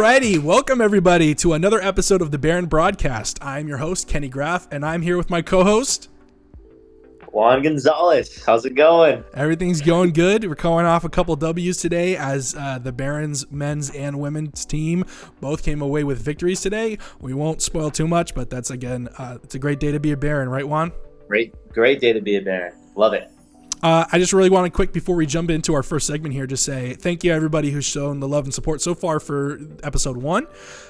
Alrighty, welcome everybody to another episode of the Baron Broadcast. I'm your host, Kenny Graff, and I'm here with my co-host, Juan Gonzalez. How's it going? Everything's going good. We're coming off a couple W's today as the Barons men's and women's team both came away with victories today. We won't spoil too much, but that's, again, it's a great day to be a Baron, right, Juan? Great day to be a Baron. Love it. I just really want to quick, before we jump into our first segment here, just say thank you everybody who's shown the love and support so far for episode 1.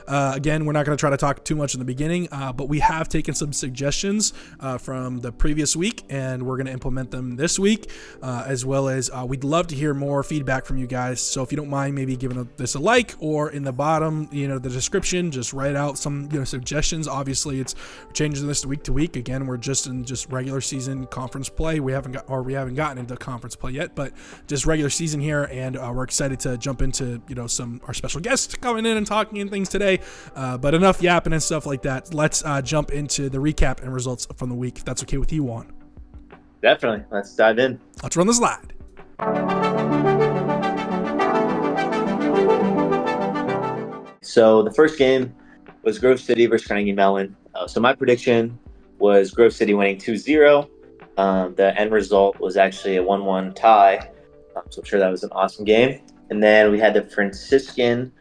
Again, we're not going to try to talk too much in the beginning, but we have taken some suggestions from the previous week, and we're going to implement them this week, as well as we'd love to hear more feedback from you guys. So if you don't mind, maybe giving this a like, or in the bottom, the description, just write out some suggestions. Obviously, it's changing this week to week. Again, we're just in regular season conference play. We haven't gotten into conference play yet, but just regular season here, and we're excited to jump into some our special guests coming in and talking and things today. But enough yapping and stuff like that. Let's jump into the recap and results from the week, if that's okay with you, Juan. Definitely. Let's dive in. Let's run the slide. So the first game was Grove City versus Carnegie Mellon. So my prediction was Grove City winning 2-0. The end result was actually a 1-1 tie. So I'm sure that was an awesome game. And then we had the Franciscan,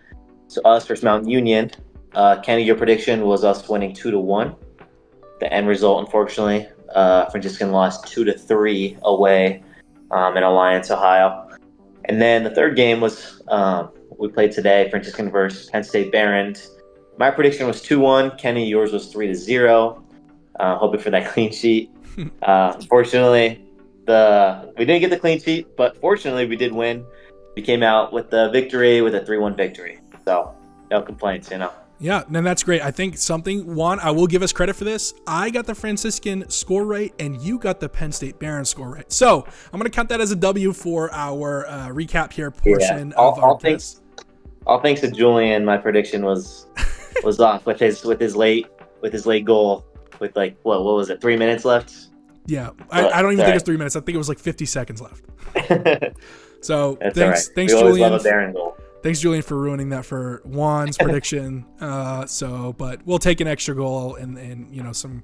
so us versus Mount Union. Kenny, your prediction was us winning 2-1. The end result, unfortunately, Franciscan lost 2-3 away in Alliance, Ohio. And then the third game was we played today, Franciscan versus Penn State Barons. My prediction was 2-1. Kenny, yours was 3-0. Hoping for that clean sheet. Unfortunately, we didn't get the clean sheet, but fortunately we did win. We came out with the victory, with a 3-1 victory. So no complaints, Yeah, and that's great. I think Juan, I will give us credit for this. I got the Franciscan score right, and you got the Penn State Barons score right. So I'm going to count that as a W for our recap here portion of our test. All thanks to Julian, my prediction was off with his late goal with what was it, 3 minutes left? Yeah, I don't even think it's 3 minutes. I think it was 50 seconds left. So thanks Julian. Love a Baron goal. Thanks, Julian, for ruining that for Juan's prediction. But we'll take an extra goal and some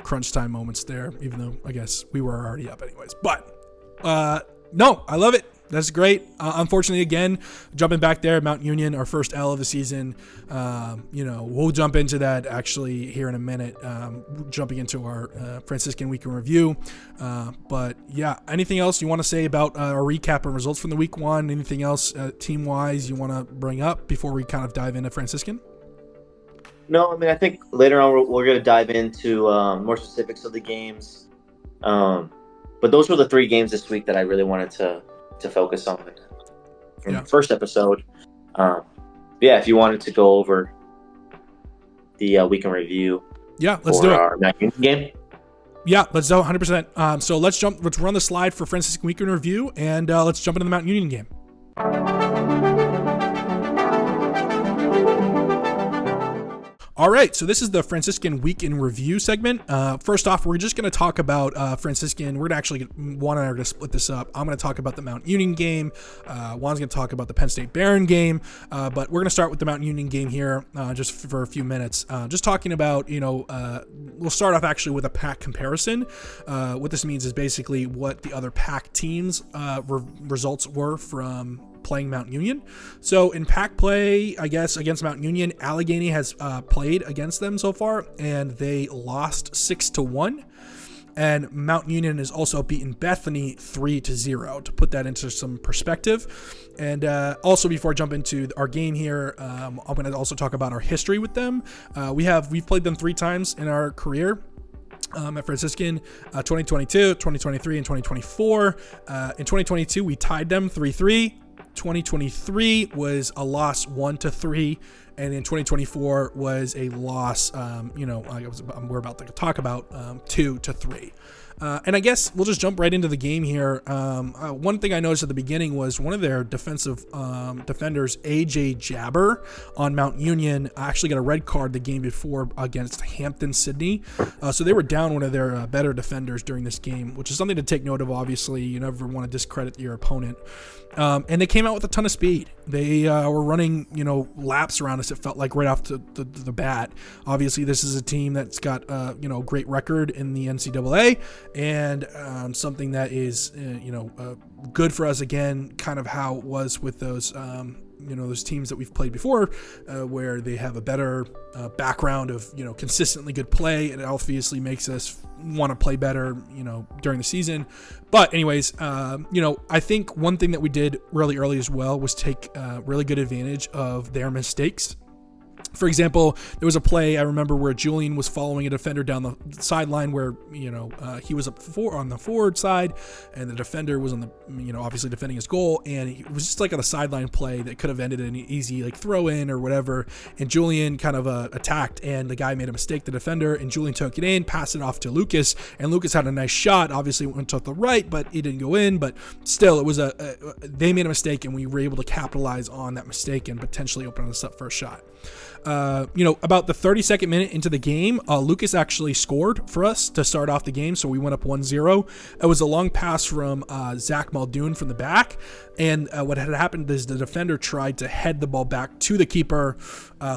crunch time moments there, even though I guess we were already up anyways. But no, I love it. That's great. Unfortunately, again, jumping back there, Mount Union, our first L of the season. We'll jump into that actually here in a minute, jumping into our Franciscan Week in Review. But yeah, anything else you want to say about our recap and results from the week one? Anything else team-wise you want to bring up before we kind of dive into Franciscan? No, I think later on we're going to dive into more specifics of the games. But those were the 3 games this week that I really wanted to focus on in the first episode. If you wanted to go over the week in review, let's do it. Our Mount Union game. Yeah, let's do 100%. So let's run the slide for Franciscan Week in Review, and let's jump into the Mount Union game. All right, so this is the Franciscan Week in Review segment. First off, we're just going to talk about Franciscan. We're going to actually, Juan and I are going to split this up. I'm going to talk about the Mount Union game. Juan's going to talk about the Penn State Baron game. But we're going to start with the Mount Union game here just for a few minutes. Just talking about, we'll start off actually with a pack comparison. What this means is basically what the other pack teams' results were from playing Mount Union. So in pack play, I guess, against Mount Union, Allegheny has played against them so far, and they lost 6-1. And Mount Union has also beaten Bethany 3-0, to put that into some perspective. And also, before I jump into our game here, I'm going to also talk about our history with them. We've played them 3 times in our career. At Franciscan, 2022, 2023, and 2024. In 2022, we tied them 3-3. 2023 was a loss 1-3, and in 2024 was a loss. We're about to talk about 2-3. And I guess we'll just jump right into the game here. One thing I noticed at the beginning was one of their defensive defenders, AJ Jabber, on Mount Union, actually got a red card the game before against Hampton Sydney. So they were down one of their better defenders during this game, which is something to take note of. Obviously, you never want to discredit your opponent. And they came out with a ton of speed. They were running, laps around us, it felt like, right off the bat. Obviously, this is a team that's got, great record in the NCAA, and something that is, good for us, again, kind of how it was with those, those teams that we've played before, where they have a better background of, consistently good play. It obviously makes us want to play better, during the season. But anyways, I think one thing that we did really early as well was take really good advantage of their mistakes. For example, there was a play I remember where Julian was following a defender down the sideline where, he was on the forward side, and the defender was on the, obviously defending his goal, and it was just like on a sideline play that could have ended in an easy throw in or whatever. And Julian kind of attacked, and the guy made a mistake, the defender, and Julian took it in, passed it off to Lucas, and Lucas had a nice shot. Obviously it went to the right, but it didn't go in. But still, it was they made a mistake, and we were able to capitalize on that mistake and potentially open us up for a shot. About the 32nd minute into the game, Lucas actually scored for us to start off the game, so we went up 1-0. It was a long pass from Zach Muldoon from the back, and what had happened is the defender tried to head the ball back to the keeper.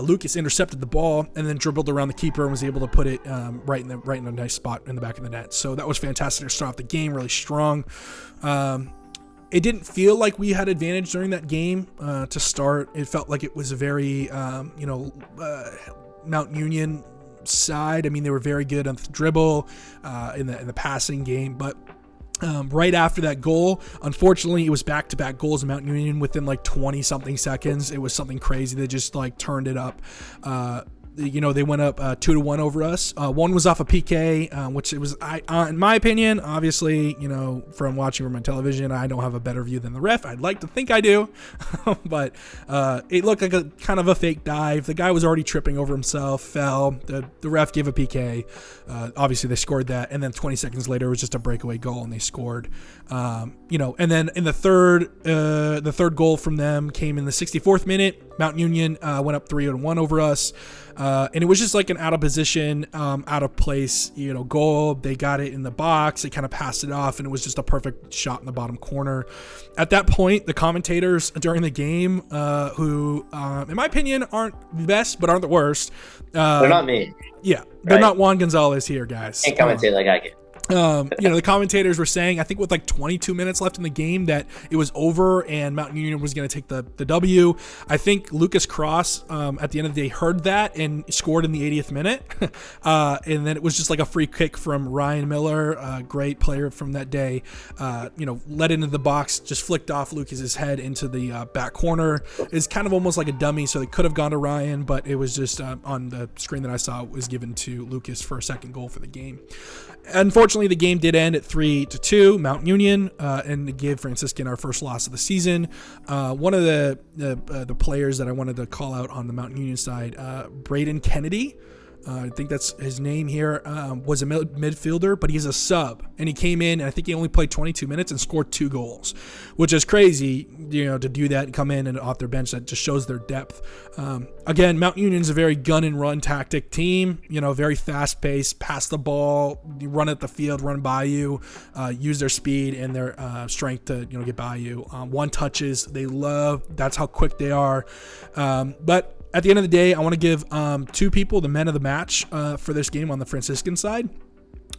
Lucas intercepted the ball and then dribbled around the keeper and was able to put it right in a nice spot in the back of the net. So that was fantastic to start off the game, really strong. It didn't feel like we had advantage during that game to start. It felt like it was a very, Mount Union side. I mean, they were very good on the dribble in the passing game, but right after that goal, unfortunately, it was back-to-back goals in Mount Union within 20-something seconds. It was something crazy. They just turned it up. They went up 2-1 over us. One was off a PK, which it was, in my opinion, obviously, from watching from my television, I don't have a better view than the ref. I'd like to think I do, but it looked like a kind of a fake dive. The guy was already tripping over himself, fell. The ref gave a PK. Obviously, they scored that, and then 20 seconds later, it was just a breakaway goal, and they scored. And then in the third goal from them came in the 64th minute. Mount Union went up 3-1 over us. And it was just like an out of position, out of place, goal. They got it in the box. They kind of passed it off, and it was just a perfect shot in the bottom corner. At that point, the commentators during the game, who, in my opinion, aren't the best, but aren't the worst. They're not me. Yeah. They're not Juan Gonzalez here, guys. Can't commentate like I can. The commentators were saying, I think with 22 minutes left in the game, that it was over and Mount Union was going to take the W. I think Lucas Cross, at the end of the day, heard that and scored in the 80th minute. And then it was just a free kick from Ryan Miller, a great player from that day, led into the box, just flicked off Lucas's head into the back corner. It's kind of almost like a dummy, so they could have gone to Ryan, but it was just on the screen that I saw, it was given to Lucas for a second goal for the game. Unfortunately, the game did end at 3-2, Mount Union, and it gave Franciscan our first loss of the season. One of the players that I wanted to call out on the Mount Union side, Braden Kennedy, I think that's his name here, was a midfielder, but he's a sub, and he came in, and I think he only played 22 minutes and scored 2 goals, which is crazy, to do that and come in and off their bench. That just shows their depth. Again, Mount Union's a very gun and run tactic team, very fast paced, pass the ball, run at the field, run by you, use their speed and their strength to, get by you. One touches, they love, that's how quick they are. But at the end of the day, I want to give 2 people the men of the match for this game on the Franciscan side.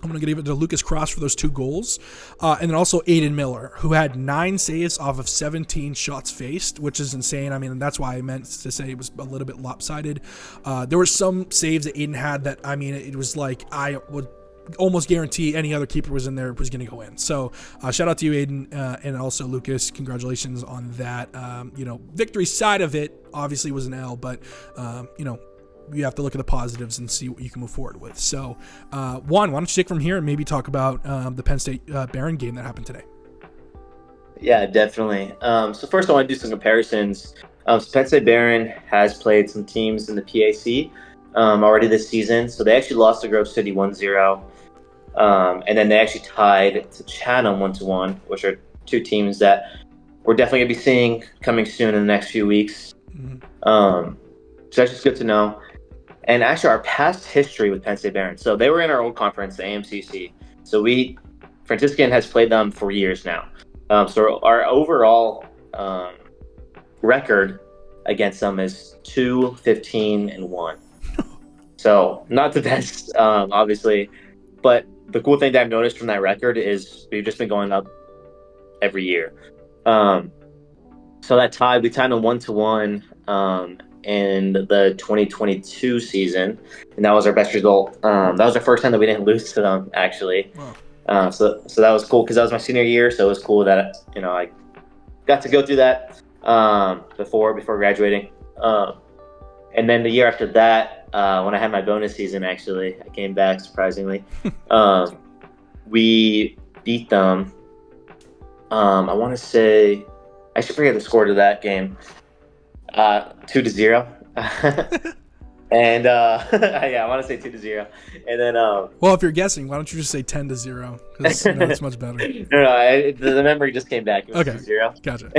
I'm going to give it to Lucas Cross for those 2 goals. And then also Aiden Miller, who had 9 saves off of 17 shots faced, which is insane. I mean, that's why I meant to say it was a little bit lopsided. There were some saves that Aiden had that, it was like I would almost guarantee any other keeper was in there was going to go in. So shout out to you, Aiden, and also Lucas. Congratulations on that. Victory side of it obviously was an L, but you have to look at the positives and see what you can move forward with. So Juan, why don't you take from here and maybe talk about the Penn State Barron game that happened today? Yeah, definitely. So first, I want to do some comparisons. So Penn State Barron has played some teams in the PAC already this season. So they actually lost to Grove City 1-0. And then they actually tied to Chatham 1-1, which are two teams that we're definitely going to be seeing coming soon in the next few weeks. So that's just good to know. And actually, our past history with Penn State Barron. So they were in our old conference, the AMCC. So Franciscan has played them for years now. So our overall record against them is 2-15-1. So not the best, obviously. But the cool thing that I've noticed from that record is we've just been going up every year. So we tied them 1-1 in the 2022 season, and that was our best result. That was our first time that we didn't lose to them, actually. Wow. So that was cool because that was my senior year, so it was cool that I got to go through that before graduating. And then the year after that, when I had my bonus season, actually, I came back surprisingly. We beat them. I want to say, I should forget the score to that game. 2-0. And yeah, I want to say 2-0. And then well, if you're guessing, why don't you just say 10-0? Because it's much better. No, the memory just came back. It was Okay, 2-0. Gotcha.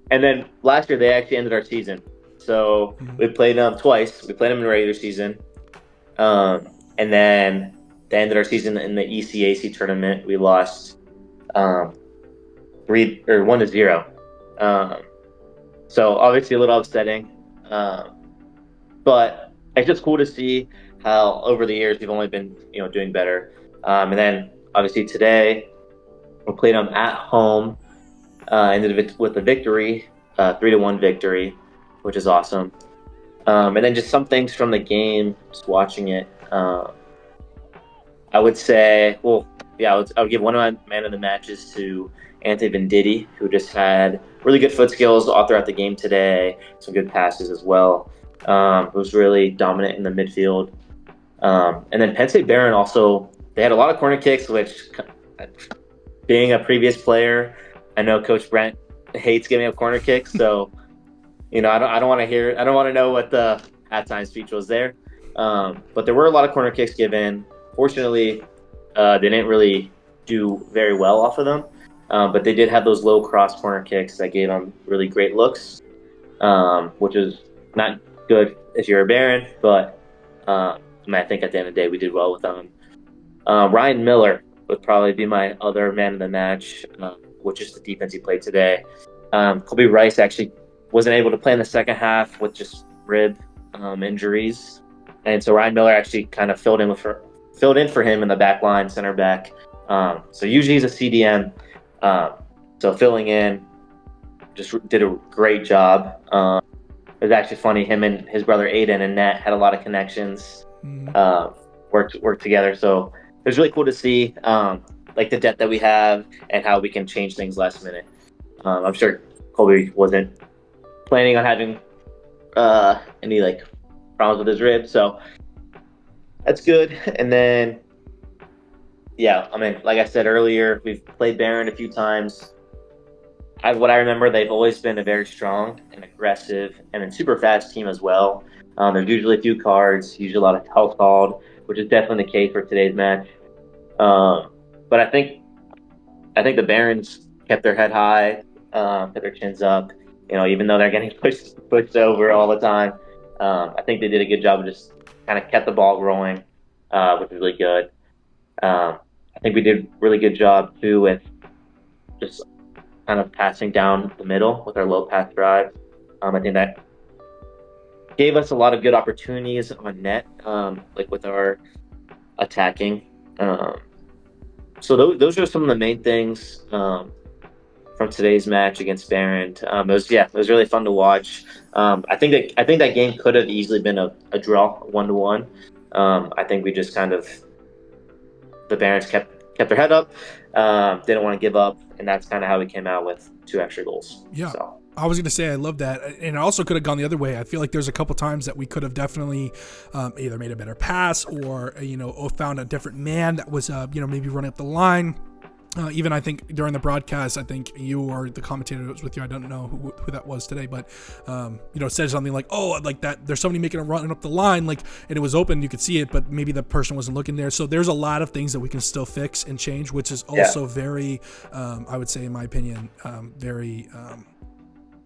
And then last year they actually ended our season. So we played them twice. We played them in the regular season, and then they ended our season in the ECAC tournament. We lost 1-0. So obviously a little upsetting, but it's just cool to see how over the years we've only been doing better. And then obviously today we played them at home, ended with a victory, 3-1 victory, which is awesome. And then just some things from the game, just watching it. I would say, I would give one of my man of the matches to Anthony Venditti, who just had really good foot skills all throughout the game today, some good passes as well. Was really dominant in the midfield. And then Penn State Barron also, they had a lot of corner kicks, which, being a previous player, I know Coach Brent hates giving up corner kicks, so I don't want to know what the halftime speech was there. But there were a lot of corner kicks given. Fortunately, they didn't really do very well off of them, but they did have those low cross corner kicks that gave them really great looks, which is not good if you're a Baron, but I think at the end of the day we did well with them. Ryan Miller would probably be my other man of the match, which is the defense he played today. Colby Rice actually wasn't able to play in the second half with just rib injuries, and so Ryan Miller actually kind of filled in for him in the back line, center back. So usually he's a CDM, so filling in, just did a great job. It was actually funny. Him and his brother Aiden and Nat had a lot of connections, worked together. So it was really cool to see like the depth that we have and how we can change things last minute. I'm sure Colby wasn't planning on having any like problems with his ribs, so that's good. And then, yeah, I mean, like I said earlier, we've played Barron a few times. What I remember, they've always been a very strong and aggressive and then super fast team as well. There's usually a few cards, usually a lot of health called, which is definitely the case for today's match. But I think the Barons kept their head high, kept their chins up. Even though they're getting pushed over all the time, I think they did a good job of just kind of kept the ball rolling, which is really good. I think we did a really good job too with just kind of passing down the middle with our low pass drive. I think that gave us a lot of good opportunities on net, like with our attacking. So those are some of the main things from today's match against Barron. It was really fun to watch. I think that game could have easily been a draw, 1-1. I think we just kind of, the Barons kept their head up, didn't want to give up, and that's kind of how we came out with 2 extra goals. Yeah. So I was going to say I love that, and it also could have gone the other way. I feel like there's a couple times that we could have definitely either made a better pass or found a different man that was maybe running up the line. Even I think during the broadcast, I think you or the commentator that was with you, I don't know who that was today, but said something like, "Oh, like that. There's somebody making a run up the line, like, and it was open, you could see it, but maybe the person wasn't looking there." So there's a lot of things that we can still fix and change, which is also very, I would say, in my opinion, very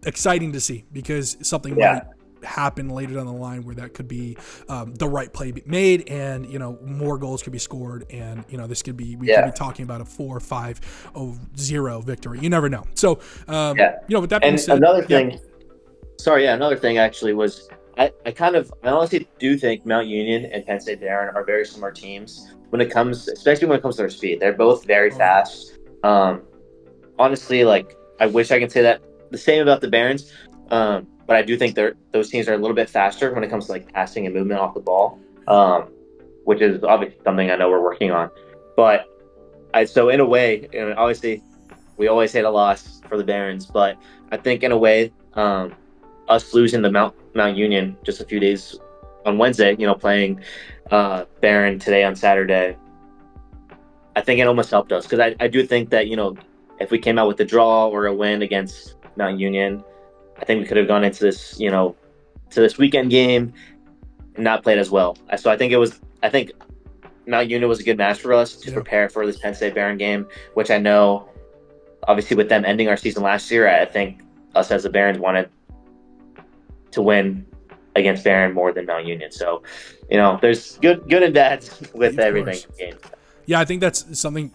exciting to see, because something might happen later down the line where that could be the right play made, and more goals could be scored, and this could be, we could be talking about a 4-5-0 victory. You never know. So with that being said, another thing actually was I honestly do think Mount Union and Penn State Barron are very similar teams especially when it comes to their speed. They're both very fast. Honestly, like, I wish I could say that the same about the Barons, but I do think those teams are a little bit faster when it comes to like passing and movement off the ball, which is obviously something I know we're working on. But so in a way, obviously we always hate a loss for the Barons, but I think in a way, us losing the Mount Union just a few days on Wednesday, playing Barron today on Saturday, I think it almost helped us, because I do think that if we came out with a draw or a win against Mount Union, I think we could have gone into this, to this weekend game and not played as well. So I think Mount Union was a good match for us to prepare for this Penn State Barron game, which I know, obviously, with them ending our season last year, I think us as the Barons wanted to win against Barron more than Mount Union. So, there's good and bad with everything in games. Yeah, I think that's something.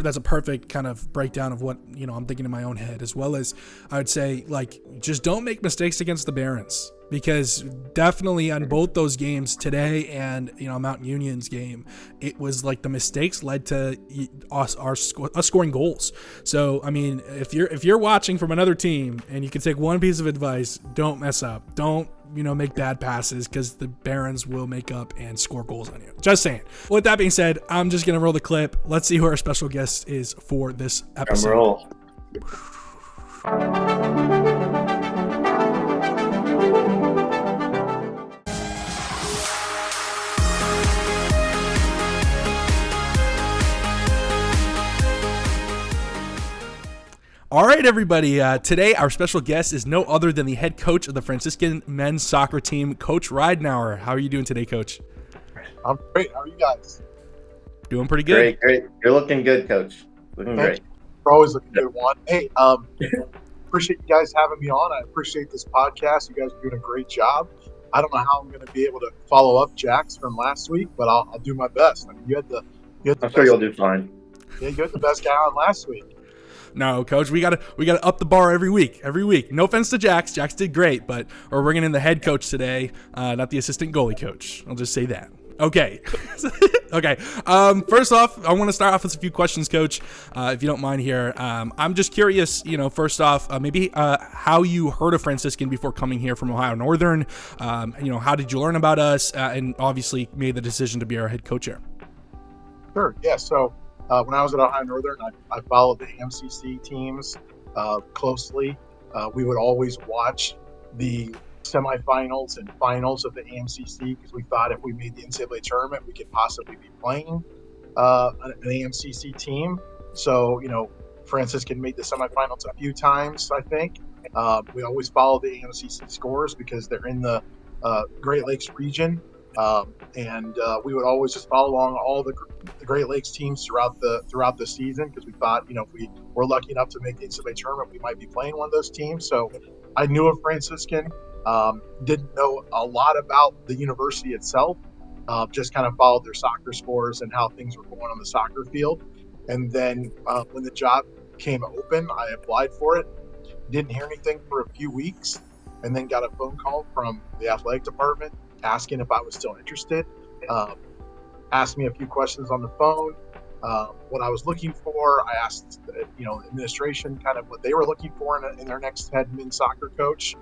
That's a perfect kind of breakdown of what I'm thinking in my own head, as well as I would say, like, just don't make mistakes against the Barons, because definitely on both those games today and Mount Union's game, it was like the mistakes led to us scoring goals. So I mean, if you're watching from another team and you can take one piece of advice, don't mess up. Don't make bad passes, because the Barons will make up and score goals on you. Just saying. With that being said, I'm just gonna roll the clip. Let's see who our special guest is for this episode. Roll. All right, everybody. Today, our special guest is no other than the head coach of the Franciscan men's soccer team, Coach Ridenour. How are you doing today, Coach? I'm great. How are you guys? Doing pretty good. Great. You're looking good, Coach. Looking great. You're always looking good, Juan. Hey, appreciate you guys having me on. I appreciate this podcast. You guys are doing a great job. I don't know how I'm going to be able to follow up Jax from last week, but I'll do my best. I mean, you had the I'm sure you'll do fine. Yeah, you had the best guy on last week. No, Coach, we gotta up the bar every week. No offense to Jax. Jax did great, but we're bringing in the head coach today, not the assistant goalie coach. I'll just say that. Okay. Okay. First off, I want to start off with a few questions, Coach, if you don't mind here. I'm just curious, first off, maybe how you heard of Franciscan before coming here from Ohio Northern. How did you learn about us, and obviously made the decision to be our head coach here? Sure. Yeah. So when I was at Ohio Northern, I followed the AMCC teams closely. We would always watch the semifinals and finals of the AMCC, because we thought if we made the NCAA tournament, we could possibly be playing an AMCC team. So, Franciscan made the semifinals a few times, I think. We always follow the AMCC scores because they're in the Great Lakes region. And we would always just follow along all the Great Lakes teams throughout the season, because we thought, if we were lucky enough to make the NCAA tournament, we might be playing one of those teams. So I knew of Franciscan, didn't know a lot about the university itself, just kind of followed their soccer scores and how things were going on the soccer field. And then when the job came open, I applied for it, didn't hear anything for a few weeks, and then got a phone call from the athletic department asking if I was still interested. Asked me a few questions on the phone, what I was looking for. I asked, administration kind of what they were looking for in their next head men's soccer coach.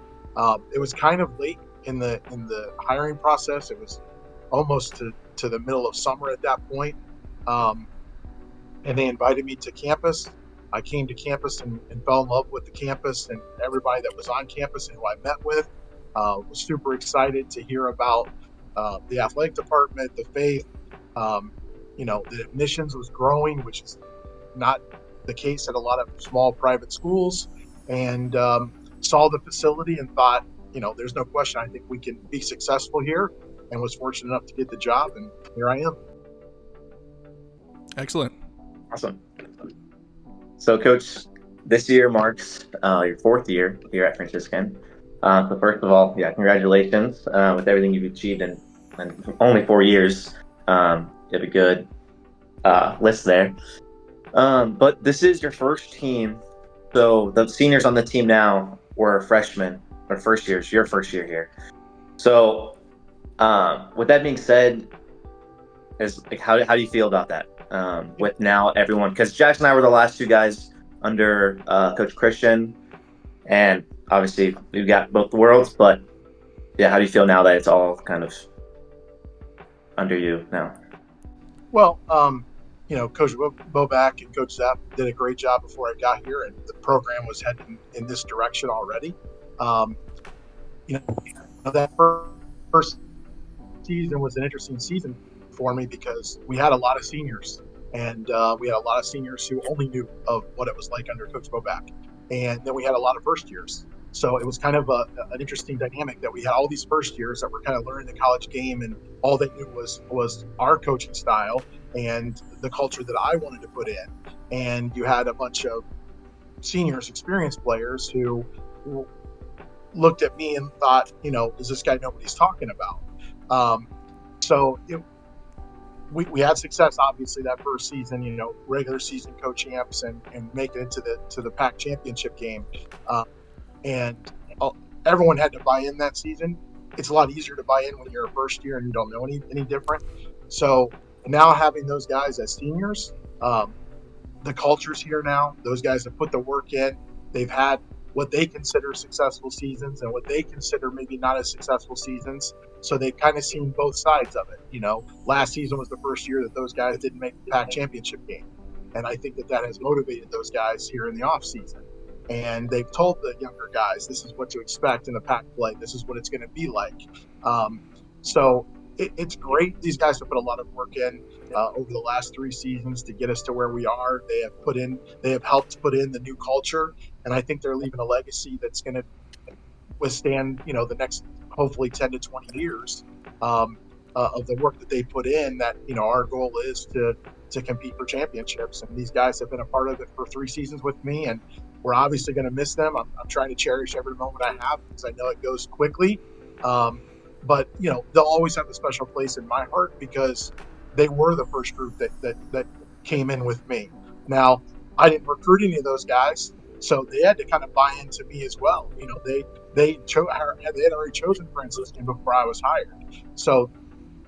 It was kind of late in the hiring process. It was almost to the middle of summer at that point. And they invited me to campus. I came to campus and fell in love with the campus and everybody that was on campus and who I met with. Was super excited to hear about the athletic department, the faith. The admissions was growing, which is not the case at a lot of small private schools, and saw the facility and thought, there's no question I think we can be successful here, and was fortunate enough to get the job, and here I am. Excellent. Awesome. So, Coach, this year marks your 4th year here at Franciscan. So first of all, congratulations with everything you've achieved in only 4 years. You have a good list there. But this is your first team. So the seniors on the team now were freshmen or first years, your first year here. So with that being said, how do you feel about that? With now everyone, because Jackson and I were the last 2 guys under Coach Christian, and obviously we've got both worlds, but how do you feel now that it's all kind of under you now? Well, Coach Boback and Coach Zepp did a great job before I got here, and the program was heading in this direction already. That first season was an interesting season for me because we had a lot of seniors, and we had a lot of seniors who only knew of what it was like under Coach Boback. And then we had a lot of first years. So it was kind of an interesting dynamic that we had all these first years that were kind of learning the college game, and all they knew was our coaching style and the culture that I wanted to put in. And you had a bunch of seniors, experienced players who looked at me and thought, does this guy know what he's talking about? We had success, obviously, that first season, regular season co-champs and making it to the PAC championship game. And everyone had to buy in that season. It's a lot easier to buy in when you're a first year and you don't know any different. So now having those guys as seniors, the culture's here now. Those guys have put the work in. They've had what they consider successful seasons and what they consider maybe not as successful seasons. So they've kind of seen both sides of it. Last season was the first year that those guys didn't make the PAC championship game. And I think that has motivated those guys here in the off season. And they've told the younger guys, this is what to expect in the PAC play. This is what it's going to be like. So it's great. These guys have put a lot of work in over the last 3 seasons to get us to where we are. They have helped put in the new culture. And I think they're leaving a legacy that's going to withstand, the next hopefully 10 to 20 years of the work that they put in. That, our goal is to compete for championships. And these guys have been a part of it for 3 seasons with me, and we're obviously going to miss them. I'm trying to cherish every moment I have because I know it goes quickly. But they'll always have a special place in my heart because they were the first group that came in with me. Now, I didn't recruit any of those guys, so they had to kind of buy into me as well. They had already chosen Franciscan before I was hired. So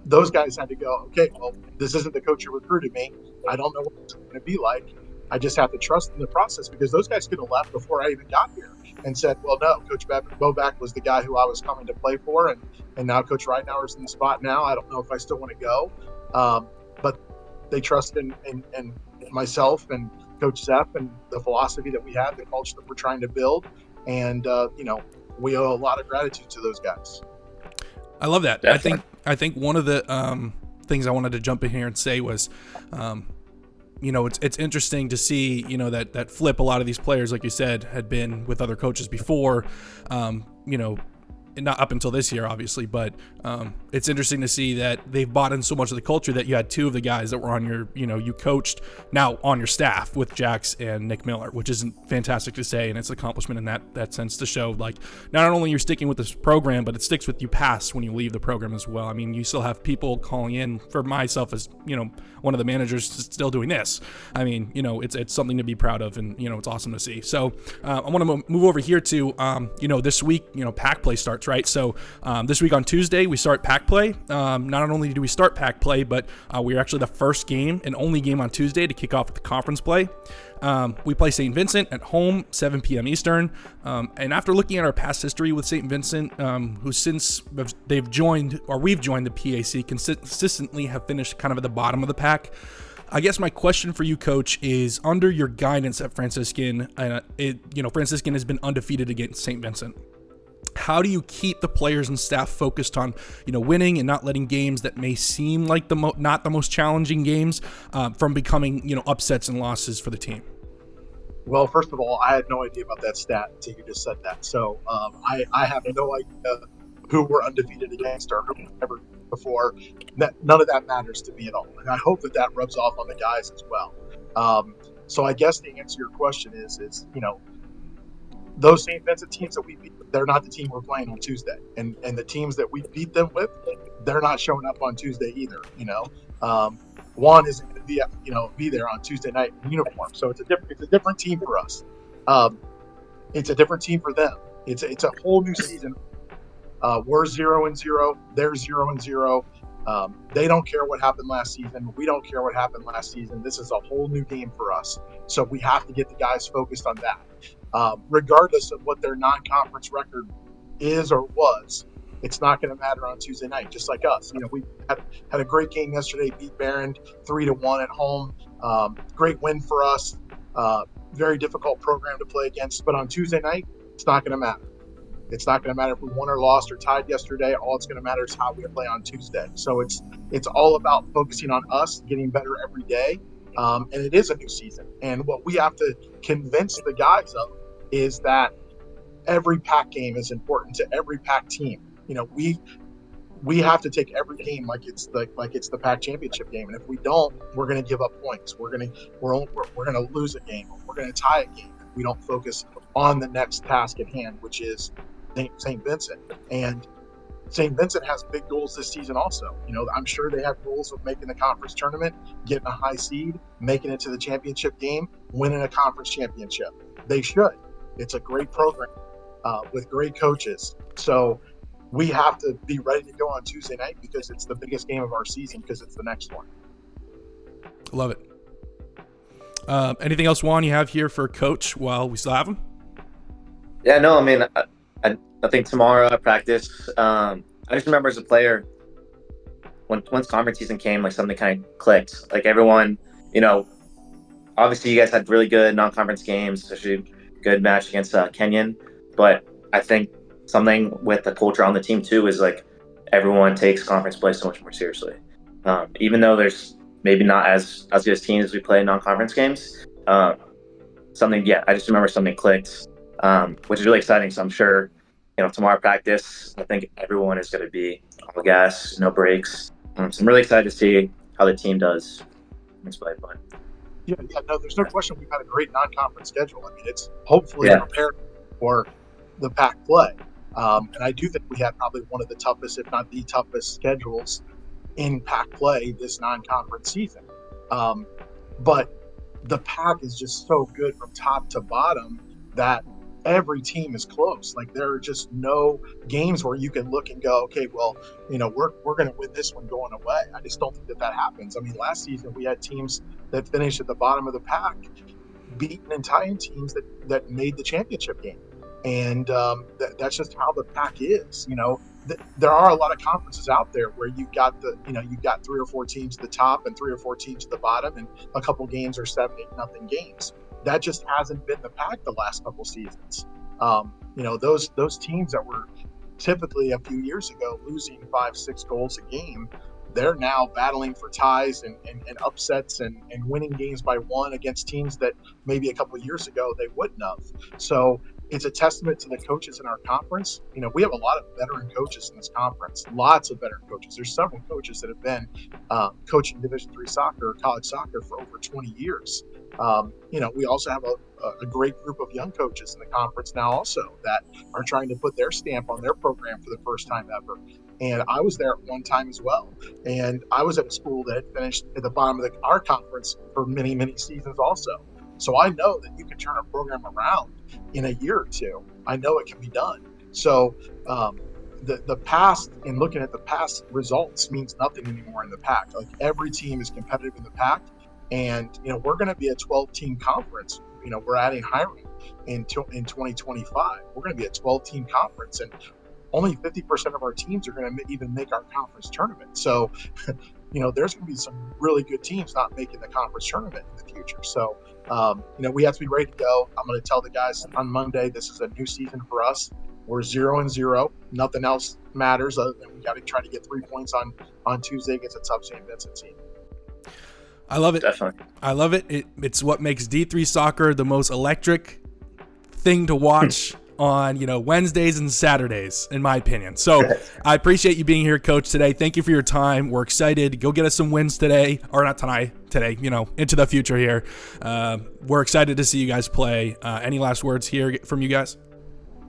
those guys had to go, okay, well, this isn't the coach who recruited me. I don't know what it's going to be like. I just have to trust in the process, because those guys could have left before I even got here and said, well, no, Coach Boback was the guy who I was coming to play for, and now Coach Ridenauer's in the spot now. I don't know if I still want to go. But they trusted in myself and Coach Zepp and the philosophy that we have, the culture that we're trying to build. And, we owe a lot of gratitude to those guys. I love that. Definitely. I think one of the things I wanted to jump in here and say was, it's interesting to see, that flip. A lot of these players, like you said, had been with other coaches before, not up until this year, obviously, but it's interesting to see that they've bought in so much of the culture that you had 2 of the guys that were on your, you coached now on your staff with Jax and Nick Miller, which isn't fantastic to say. And it's an accomplishment in that sense to show, like, not only you're sticking with this program, but it sticks with you past when you leave the program as well. I mean, you still have people calling in, for myself as, one of the managers, still doing this. I mean, it's something to be proud of, and, it's awesome to see. So I want to move over here to, this week, PAC play starts, right? So this week on Tuesday, we start PAC play. Not only do we start PAC play, but we're actually the first game and only game on Tuesday to kick off with the conference play. We play St. Vincent at home, 7 p.m. Eastern. And after looking at our past history with St. Vincent, who since we've joined the PAC, consistently have finished kind of at the bottom of the pack. I guess my question for you, Coach, is under your guidance at Franciscan, Franciscan has been undefeated against St. Vincent. how do you keep the players and staff focused on, winning and not letting games that may seem like not the most challenging games from becoming, upsets and losses for the team? Well, first of all, I had no idea about that stat until you just said that. So I have no idea who we're undefeated against or who we've ever before. None of that matters to me at all. And I hope that rubs off on the guys as well. So I guess the answer to your question is those St. Vincent teams that we beat, they're not the team we're playing on Tuesday. And the teams that we beat them with, they're not showing up on Tuesday either, One isn't going to be there on Tuesday night in uniform. So it's a different team for us. It's a different team for them. It's a whole new season. We're 0-0. They're 0-0. They don't care what happened last season. We don't care what happened last season. This is a whole new game for us. So we have to get the guys focused on that. Regardless of what their non-conference record is or was, it's not going to matter on Tuesday night, just like us. We had a great game yesterday, beat Barron 3-1 at home. Great win for us. Very difficult program to play against. But on Tuesday night, it's not going to matter. It's not going to matter if we won or lost or tied yesterday. All it's going to matter is how we play on Tuesday. So it's all about focusing on us, getting better every day. And it is a new season. And what we have to convince the guys of is that every pack game is important to every pack team. We have to take every game like it's the pack championship game. And if we don't, we're going to give up points. We're going to lose a game. We're going to tie a game if we don't focus on the next task at hand, which is St. Vincent. And St. Vincent has big goals this season also. I'm sure they have goals of making the conference tournament, getting a high seed, making it to the championship game, winning a conference championship. They should. It's a great program with great coaches. So we have to be ready to go on Tuesday night because it's the biggest game of our season because it's the next one. Love it. Anything else, Juan, you have here for Coach while we still have him? Yeah, no, I mean, I think tomorrow at practice, I just remember as a player, once conference season came, like something kind of clicked. Like everyone, obviously you guys had really good non-conference games, especially good match against Kenyon. But I think something with the culture on the team too is like everyone takes conference play so much more seriously. Even though there's maybe not as good as teams as we play in non-conference games, I just remember something clicked, which is really exciting. So I'm sure, tomorrow practice, I think everyone is going to be all gas, no breaks. So I'm really excited to see how the team does. But no, there's no question we've had a great non-conference schedule. I mean, it's hopefully prepared for the pack play. And I do think we had probably one of the toughest, if not the toughest schedules in pack play this non-conference season. But the pack is just so good from top to bottom that every team is close. Like there are just no games where you can look and go, okay, well, we're going to win this one going away. I just don't think that happens. I mean, last season we had teams that finished at the bottom of the pack, beating and tying teams that made the championship game. And that's just how the pack is. There are a lot of conferences out there where you've got you've got 3 or 4 teams at the top and 3 or 4 teams at the bottom, and a couple games are 7-8-0 games. That just hasn't been the pack the last couple seasons. Those teams that were typically a few years ago losing 5-6 goals a game, they're now battling for ties and upsets and winning games by 1 against teams that maybe a couple of years ago they wouldn't have. So it's a testament to the coaches in our conference. We have a lot of veteran coaches in this conference, lots of veteran coaches. There's several coaches that have been coaching Division III soccer or college soccer for over 20 years. We also have a great group of young coaches in the conference now also that are trying to put their stamp on their program for the first time ever. And I was there at one time as well. And I was at a school that had finished at the bottom of our conference for many, many seasons also. So I know that you can turn a program around in a year or 2. I know it can be done. So the past and looking at the past results means nothing anymore in the pack. Like every team is competitive in the pack. And, we're going to be a 12-team conference. We're adding Hiram in 2025. We're going to be a 12-team conference. And only 50% of our teams are going to even make our conference tournament. So, there's going to be some really good teams not making the conference tournament in the future. So, we have to be ready to go. I'm going to tell the guys on Monday, this is a new season for us. We're 0-0. Nothing else matters other than we got to try to get 3 points on Tuesday against a tough St. Vincent team. I love it. Definitely. I love it. It's what makes D3 soccer the most electric thing to watch on, Wednesdays and Saturdays, in my opinion. So I appreciate you being here, Coach, today. Thank you for your time. We're excited. Go get us some wins today, or not tonight, today, into the future here. We're excited to see you guys play. Any last words here from you guys?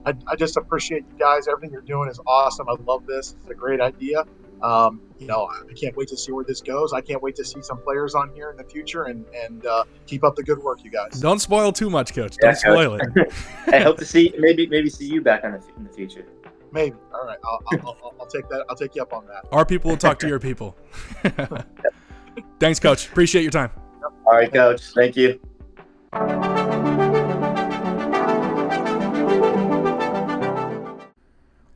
I just appreciate you guys. Everything you're doing is awesome. I love this. It's a great idea. I can't wait to see where this goes. I can't wait to see some players on here in the future and keep up the good work, you guys. Don't spoil too much, Coach. Don't spoil it. I hope to see maybe see you back in the future. Maybe. All right. I'll take that. I'll take you up on that. Our people will talk to your people. Thanks, Coach. Appreciate your time. All right, Coach. Thank you.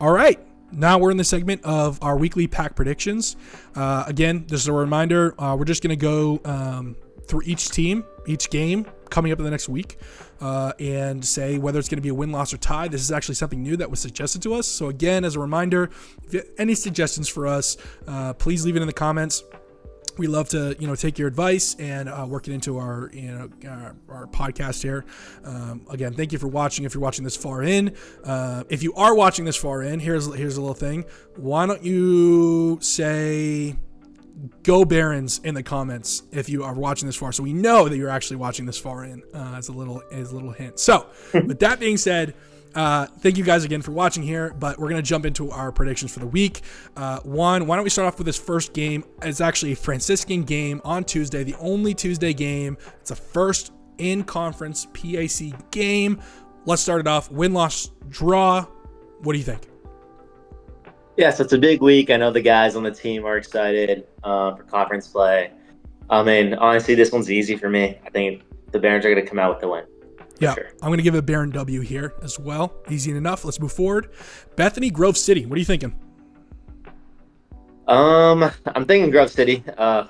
All right. Now we're in the segment of our weekly pack predictions. Again, just a reminder, we're just going to go through each team, each game coming up in the next week, and say whether it's going to be a win, loss, or tie. This is actually something new that was suggested to us. So again, as a reminder, if you have any suggestions for us, please leave it in the comments. We love to, take your advice and work it into our podcast here. Again, thank you for watching. If you're watching this far in, if you are watching this far in, here's a little thing. Why don't you say "Go Barons" in the comments if you are watching this far, so we know that you're actually watching this far in. As a little hint. So, with that being said. Thank you guys again for watching here, but we're going to jump into our predictions for the week. Why don't we start off with this first game? It's actually a Franciscan game on Tuesday, the only Tuesday game. It's a first in-conference PAC game. Let's start it off. Win, loss, draw. What do you think? Yes, it's a big week. I know the guys on the team are excited for conference play. I mean, honestly, this one's easy for me. I think the Barons are going to come out with the win. Yeah, sure. I'm going to give a Baron W here as well. Easy enough. Let's move forward. Bethany, Grove City. What are you thinking? I'm thinking Grove City. All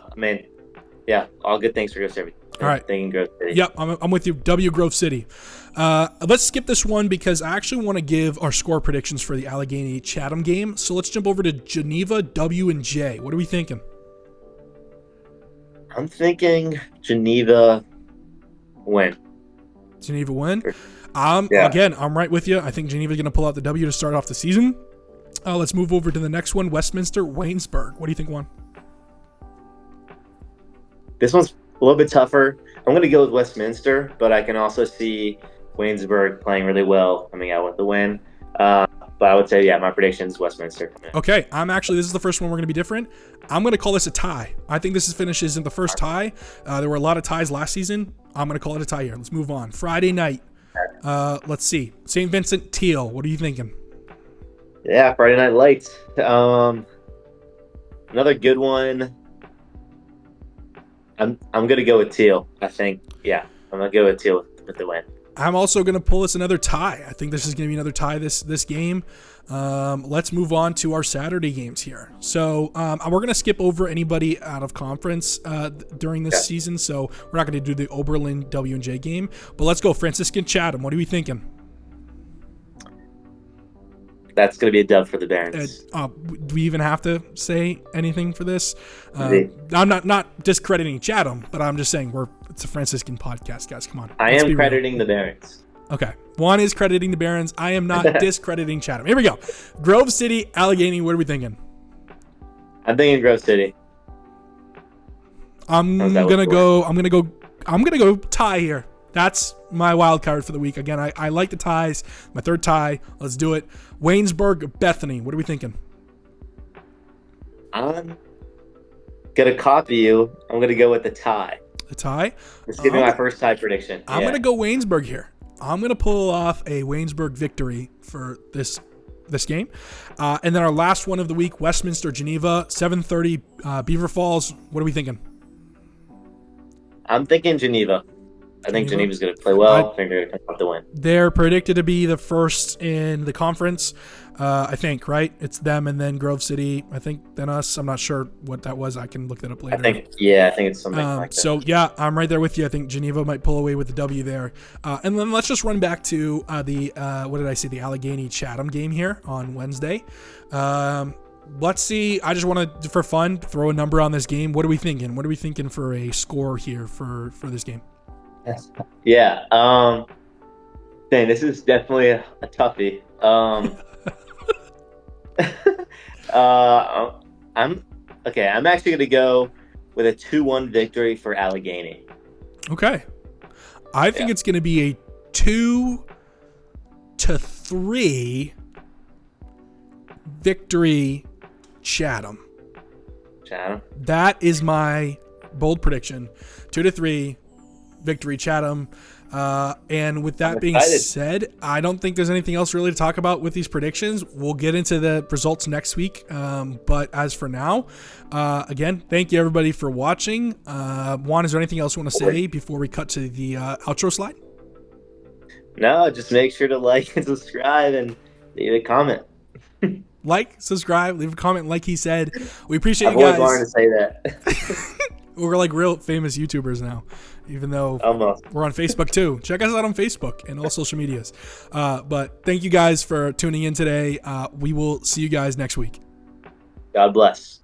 good things for Grove City. All right. Thinking Grove City. Yep, I'm with you. W, Grove City. Let's skip this one because I actually want to give our score predictions for the Allegheny Chatham game. So let's jump over to Geneva, W, and J. What are we thinking? I'm thinking Geneva win. Geneva win. Yeah. Again, I'm right with you. I think Geneva's going to pull out the W to start off the season. Let's move over to the next one, Westminster, Waynesburg. What do you think, Juan? This one's a little bit tougher. I'm going to go with Westminster, but I can also see Waynesburg playing really well, coming out with the win. But I would say, my prediction is Westminster. Okay, this is the first one we're going to be different. I'm going to call this a tie. I think this finishes in the first tie. There were a lot of ties last season. I'm going to call it a tie here. Let's move on. Friday night. Let's see. St. Vincent, Teal. What are you thinking? Yeah, Friday Night Lights. Another good one. I'm going to go with Teal, I think. Yeah, I'm going to go with Teal with the win. I'm also going to pull us another tie. I think this is going to be another tie this game. Let's move on to our Saturday games here. So we're going to skip over anybody out of conference during this season. So we're not going to do the Oberlin W&J game. But let's go Franciscan Chatham. What are we thinking? That's going to be a dub for the Barons. Do we even have to say anything for this? I'm not discrediting Chatham, but I'm just saying it's a Franciscan podcast, guys. Come on. I am crediting the Barons. Okay. Juan is crediting the Barons. I am not discrediting Chatham. Here we go. Grove City, Allegheny. What are we thinking? I'm thinking Grove City. I'm gonna go tie here. That's my wild card for the week. Again, I like the ties. My third tie. Let's do it. Waynesburg, Bethany. What are we thinking? I'm gonna copy you. I'm gonna go with the tie. The tie? Let's give me my first tie prediction. I'm gonna go Waynesburg here. I'm gonna pull off a Waynesburg victory for this game. And then our last one of the week, Westminster, Geneva, 7:30, Beaver Falls. What are we thinking? I'm thinking Geneva. I think Geneva's going to play well. I think they're going to come up the win. They're predicted to be the first in the conference. I think, right? It's them and then Grove City, I think, then us. I'm not sure what that was. I can look that up later. I think it's something like that. So, yeah, I'm right there with you. I think Geneva might pull away with the W there. And then let's just run back to the Allegheny Chatham game here on Wednesday. Let's see. I just want to, for fun, throw a number on this game. What are we thinking? What are we thinking for a score here for this game? Yeah. Dang, this is definitely a toughie. I'm actually going to go with a 2-1 victory for Allegheny. Okay. I think it's going to be a 2-3 victory Chatham. That is my bold prediction. 2-3 victory Chatham. And with that being said, I don't think there's anything else really to talk about with these predictions. We'll get into the results next week. But as for now, again, thank you everybody for watching. Juan, is there anything else you want to say before we cut to the outro slide? No, just make sure to like and subscribe and leave a comment. Like, subscribe, leave a comment. Like he said, we appreciate you I've guys. always wanted to say that. We're like real famous YouTubers now, even though we're on Facebook too. Check us out on Facebook and all social medias. But thank you guys for tuning in today. We will see you guys next week. God bless.